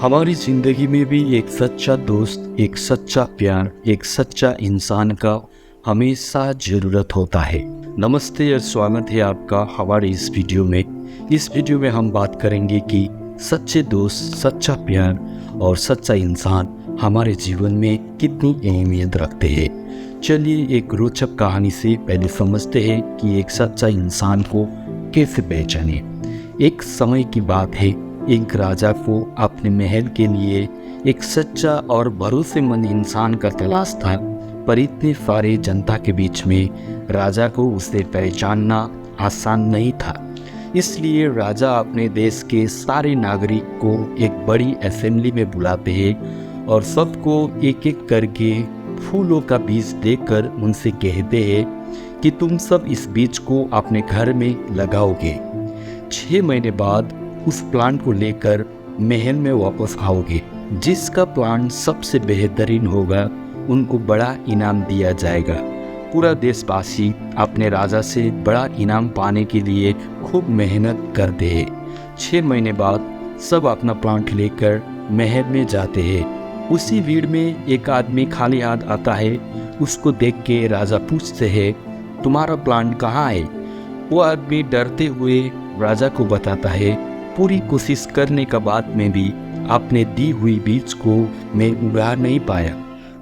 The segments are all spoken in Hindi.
हमारी जिंदगी में भी एक सच्चा दोस्त, एक सच्चा प्यार, एक सच्चा इंसान का हमेशा ज़रूरत होता है। नमस्ते और स्वागत है आपका हमारे इस वीडियो में। इस वीडियो में हम बात करेंगे कि सच्चे दोस्त, सच्चा प्यार और सच्चा इंसान हमारे जीवन में कितनी अहमियत रखते हैं। चलिए एक रोचक कहानी से पहले समझते हैं कि एक सच्चा इंसान को कैसे पहचाने। एक समय की बात है, एक राजा को अपने महल के लिए एक सच्चा और भरोसेमंद इंसान का तलाश था, पर इतने सारे जनता के बीच में राजा को उसे पहचानना आसान नहीं था। इसलिए राजा अपने देश के सारे नागरिक को एक बड़ी असेंबली में बुलाते हैं और सबको एक एक करके फूलों का बीज देकर उनसे कहते हैं कि तुम सब इस बीज को अपने घर में लगाओगे। 6 महीने बाद उस प्लांट को लेकर महल में वापस आओगे। जिसका प्लांट सबसे बेहतरीन होगा उनको बड़ा इनाम दिया जाएगा। पूरा देशवासी अपने राजा से बड़ा इनाम पाने के लिए खूब मेहनत करते हैं। 6 महीने बाद सब अपना प्लांट लेकर महल में जाते हैं। उसी भीड़ में एक आदमी खाली हाथ आता है। उसको देख के राजा पूछते हैं, तुम्हारा प्लांट कहाँ है? वो आदमी डरते हुए राजा को बताता है, पूरी कोशिश करने के बाद में भी अपने दी हुई बीज को मैं उगा नहीं पाया।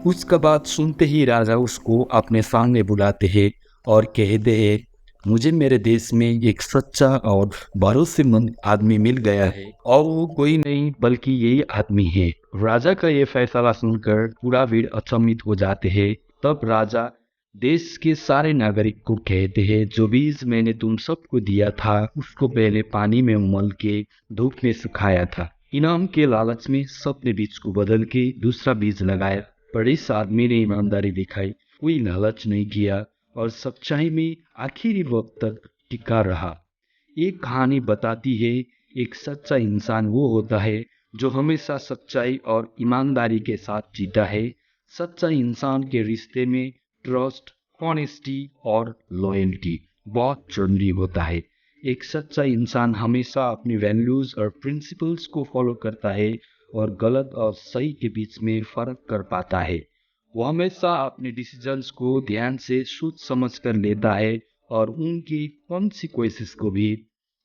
उसका बात सुनते ही राजा उसको अपने सामने बुलाते हैं और कहते हैं, मुझे मेरे देश में एक सच्चा और भरोसेमंद आदमी मिल गया है और वो कोई नहीं बल्कि यही आदमी है। राजा का ये फैसला सुनकर पूरा भीड़ अचंभित हो जाते हैं। तब राजा देश के सारे नागरिक को कहते हैं, जो बीज मैंने तुम सबको दिया था उसको पहले पानी में उमल के धूप में सुखाया था। इनाम के लालच में सबने बीज को बदल के दूसरा बीज लगाया, पर इस आदमी ने ईमानदारी दिखाई, कोई लालच नहीं किया और सच्चाई में आखिरी वक्त तक टिका रहा। एक कहानी बताती है, एक सच्चा इंसान वो होता है जो हमेशा सच्चाई और ईमानदारी के साथ जीता है। सच्चा इंसान के रिश्ते में ट्रस्ट, ऑनेस्टी और लॉयल्टी बहुत जरूरी होता है। एक सच्चा इंसान हमेशा अपनी वैल्यूज और प्रिंसिपल्स को फॉलो करता है और गलत और सही के बीच में फर्क कर पाता है। वो हमेशा अपने डिसीजंस को ध्यान से सोच समझ कर लेता है और उनकी कॉन्सिक्वेंसेस को भी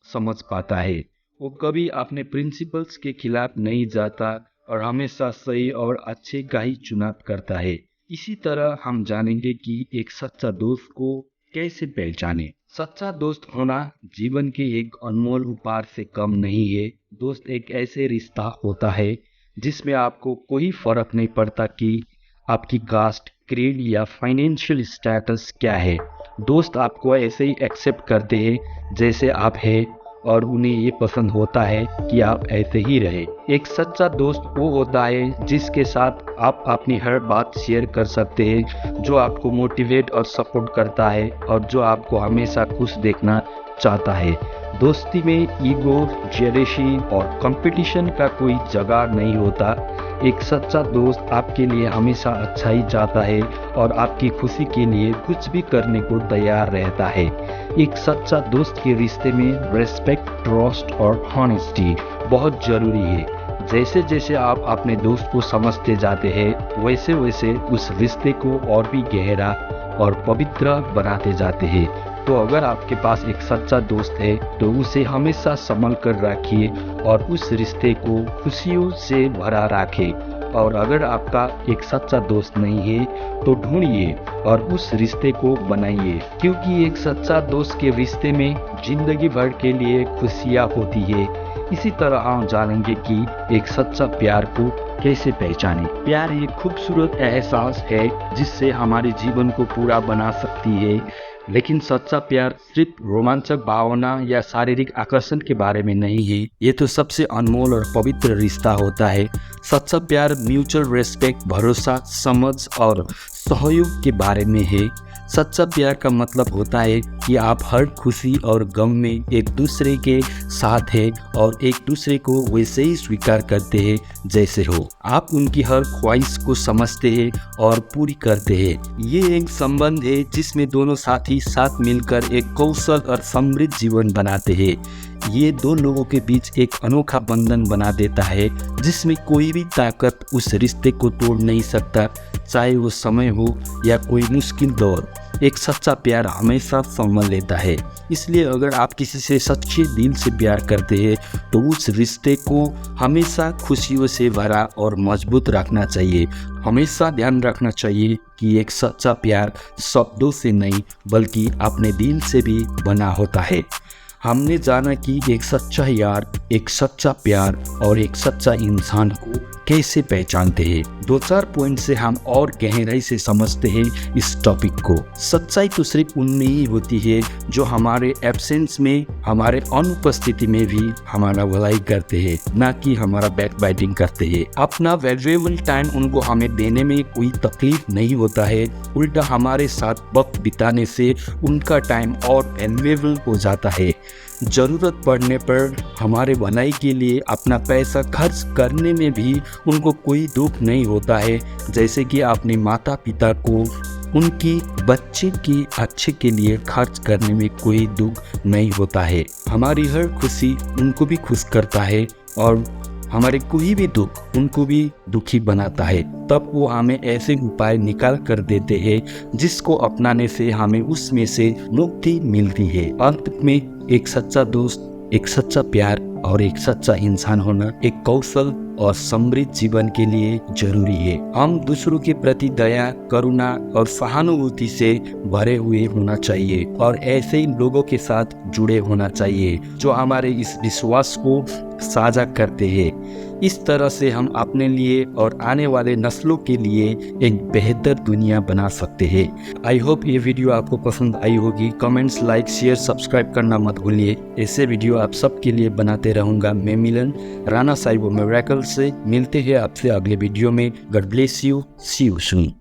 समझ पाता है। वो कभी अपने प्रिंसिपल्स के खिलाफ नहीं जाता और हमेशा सही और अच्छे का ही चुनाव करता है। इसी तरह हम जानेंगे कि एक सच्चा दोस्त को कैसे पहचाने। सच्चा दोस्त होना जीवन के एक अनमोल उपहार से कम नहीं है। दोस्त एक ऐसे रिश्ता होता है जिसमें आपको कोई फर्क नहीं पड़ता कि आपकी कास्ट, क्रीड या फाइनेंशियल स्टेटस क्या है। दोस्त आपको ऐसे ही एक्सेप्ट करते हैं जैसे आप हैं और उन्हें ये पसंद होता है कि आप ऐसे ही रहे। एक सच्चा दोस्त वो होता है जिसके साथ आप अपनी हर बात शेयर कर सकते हैं, जो आपको मोटिवेट और सपोर्ट करता है और जो आपको हमेशा खुश देखना चाहता है। दोस्ती में ईगो, जेलसी और कंपटीशन का कोई जगह नहीं होता। एक सच्चा दोस्त आपके लिए हमेशा अच्छा ही चाहता है और आपकी खुशी के लिए कुछ भी करने को तैयार रहता है। एक सच्चा दोस्त के रिश्ते में रिस्पेक्ट, ट्रस्ट और ऑनेस्टी बहुत जरूरी है। जैसे जैसे आप अपने दोस्त को समझते जाते हैं वैसे वैसे उस रिश्ते को और भी गहरा और पवित्र बनाते जाते हैं। तो अगर आपके पास एक सच्चा दोस्त है तो उसे हमेशा संभाल कर रखिए और उस रिश्ते को खुशियों से भरा रखें। और अगर आपका एक सच्चा दोस्त नहीं है तो ढूंढिए और उस रिश्ते को बनाइए, क्योंकि एक सच्चा दोस्त के रिश्ते में जिंदगी भर के लिए खुशियाँ होती है। इसी तरह हम जानेंगे कि एक सच्चा प्यार को कैसे पहचाने। प्यार एक खूबसूरत एहसास है जिससे हमारे जीवन को पूरा बना सकती है, लेकिन सच्चा प्यार सिर्फ रोमांचक भावना या शारीरिक आकर्षण के बारे में नहीं है। ये तो सबसे अनमोल और पवित्र रिश्ता होता है। सच्चा प्यार म्यूचुअल रिस्पेक्ट, भरोसा, समझ और सहयोग के बारे में है। सच्चा प्यार का मतलब होता है कि आप हर खुशी और गम में एक दूसरे के साथ हैं और एक दूसरे को वैसे ही स्वीकार करते हैं जैसे हो। आप उनकी हर ख्वाहिश को समझते हैं और पूरी करते हैं। ये एक संबंध है जिसमें दोनों साथी साथ मिलकर एक कौशल और समृद्ध जीवन बनाते हैं। ये दो लोगों के बीच एक अनोखा बंधन बना देता है जिसमें कोई भी ताकत उस रिश्ते को तोड़ नहीं सकता, चाहे वो समय हो या कोई मुश्किल दौर। एक सच्चा प्यार हमेशा संभल लेता है। इसलिए अगर आप किसी से सच्चे दिल से प्यार करते हैं तो उस रिश्ते को हमेशा खुशियों से भरा और मजबूत रखना चाहिए। हमेशा ध्यान रखना चाहिए कि एक सच्चा प्यार शब्दों से नहीं बल्कि अपने दिल से भी बना होता है। हमने जाना कि एक सच्चा यार, एक सच्चा प्यार और एक सच्चा इंसान को कैसे पहचानते हैं। 2-4 पॉइंट से हम और गहराई से समझते हैं इस टॉपिक को। सच्चाई तो सिर्फ उनमें ही होती है जो हमारे एब्सेंस में, हमारे अनुपस्थिति में भी हमारा भलाई करते हैं, ना कि हमारा बैक बाइटिंग करते हैं। अपना वैल्यूएबल टाइम उनको हमें देने में कोई तकलीफ नहीं होता है, उल्टा हमारे साथ वक्त बिताने से उनका टाइम और वैल्यूएबल हो जाता है। ज़रूरत पड़ने पर हमारे भलाई के लिए अपना पैसा खर्च करने में भी उनको कोई दुख नहीं होता है, जैसे कि अपने माता पिता को उनकी बच्चे की अच्छे के लिए खर्च करने में कोई दुख नहीं होता है। हमारी हर खुशी उनको भी खुश करता है और हमारे कोई भी दुख उनको भी दुखी बनाता है। तब वो हमें ऐसे उपाय निकाल कर देते हैं जिसको अपनाने से हमें उसमें से मुक्ति मिलती है। अंत में एक सच्चा दोस्त, एक सच्चा प्यार और एक सच्चा इंसान होना एक कौशल और समृद्ध जीवन के लिए जरूरी है। हम दूसरों के प्रति दया, करुणा और सहानुभूति से भरे हुए होना चाहिए और ऐसे ही लोगों के साथ जुड़े होना चाहिए जो हमारे इस विश्वास को साझा करते हैं। इस तरह से हम अपने लिए और आने वाले नस्लों के लिए एक बेहतर दुनिया बना सकते हैं। आई होप ये वीडियो आपको पसंद आई होगी। कमेंट्स, लाइक, शेयर, सब्सक्राइब करना मत भूलिए। ऐसे वीडियो आप सबके लिए बनाते रहूँगा। मैं मिलन राणा साहिब मिरेकल से मिलते हैं आपसे अगले वीडियो में। God bless you, see you soon.